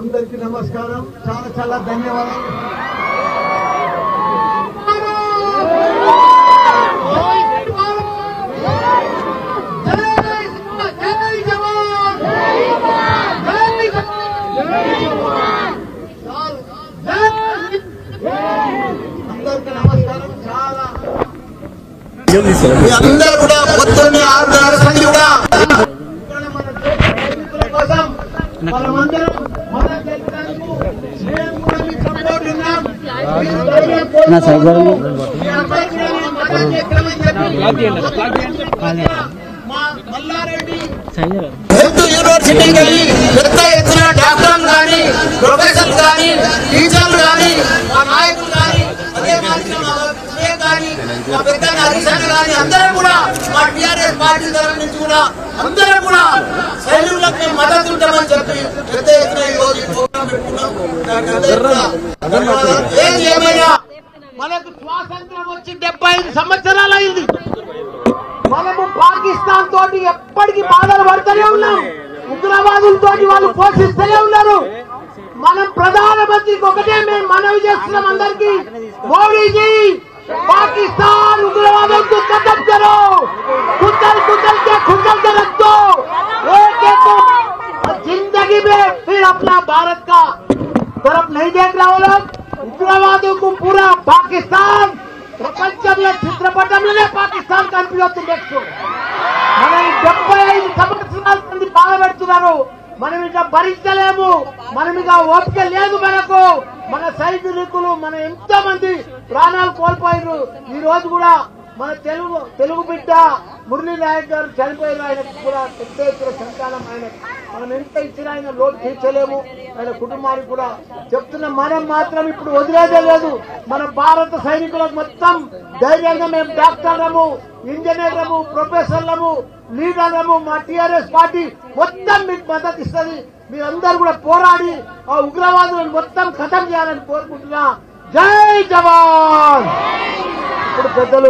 అందరికీ నమస్కారం, చాలా చాలా ధన్యవాదాలు. అందరికీ నమస్కారం. చాలా మీ అందరూ కూడా పొద్దున్నే 6:30 సంధి కూడా కోసం మనమందరం మన తెలుగు మేము కూడా మీ సపోర్ట్ ఉన్నాం. మల్లారెడ్డి హెల్త్ యూనివర్సిటీకి వెళ్ళి పెద్ద ఎత్తున డాక్టర్లు కానీ, ప్రొఫెసర్లు కానీ, టీచర్లు కానీ, మా నాయకులు కానీ, అదే కానీ మా పెద్ద హరిశన్న కానీ అందరం కూడా మా టీఆర్ఎస్ పార్టీ తరఫు నుంచి కూడా అందరం కూడా సైనికులకు మేము మద్దతు ఉంటామని చెప్పి పెద్ద ఎత్తున ఈరోజు ప్రోగ్రాం పెట్టుకున్నాం. ఏమైనా మనకు స్వాతంత్రం వచ్చి 75 సంవత్సరాలు అయింది. మనము పాకిస్తాన్ తోటి ఎప్పటికీ బాధలు పడుతూనే ఉన్నాం. ఉగ్రవాదులతో వాళ్ళు పోషిస్తూనే ఉన్నారు. మనం ప్రధానమంత్రికి ఒకటే మేము మనవి చేస్తున్నాం అందరికీ, మోడీజీ पाकिस्तान उग्रवादों को खत्म करो, कुचल कुचल के खुचल के रख दो, एक एक को जिंदगी में फिर अपना भारत का तरफ नहीं देख रहा हो लोग. उग्रवादों को पूरा पाकिस्तान ప్రపంచంలో చిత్రపటంలోనే పాకిస్తాన్ కనిపిస్తుంది. నెక్స్ట్ మనం 75 సంవత్సరాల మంది బాధ పెడుతున్నారు. మనం ఇక భరించలేము. మనం ఇక ఓపిక లేదు మనకు. మన సైనికులు మన ఎంతో మంది ప్రాణాలు కోల్పోయారు. ఈ రోజు కూడా మన తెలుగు బిడ్డ మురళీ నాయక్ గారు చనిపోయిన ఆయనకు కూడా పెద్ద ఎత్తున సంతానం. ఆయన మనం ఎంత ఇచ్చినా ఆయన లోటు తీర్చలేము. ఆయన కుటుంబానికి కూడా చెప్తున్న మనం మాత్రం ఇప్పుడు వదిలేదే లేదు. మన భారత సైనికులకు మొత్తం ధైర్యంగా మేము డాక్టర్లము, ఇంజనీర్లము, ప్రొఫెసర్లము, లీడర్లము, మా టీఆర్ఎస్ పార్టీ మొత్తం మీకు మద్దతు ఇస్తుంది. మీరందరూ కూడా పోరాడి ఆ ఉగ్రవాదులను మొత్తం ఖతం చేయాలని కోరుకుంటున్నా. జై జవాన్. ఇప్పుడు పెద్దలు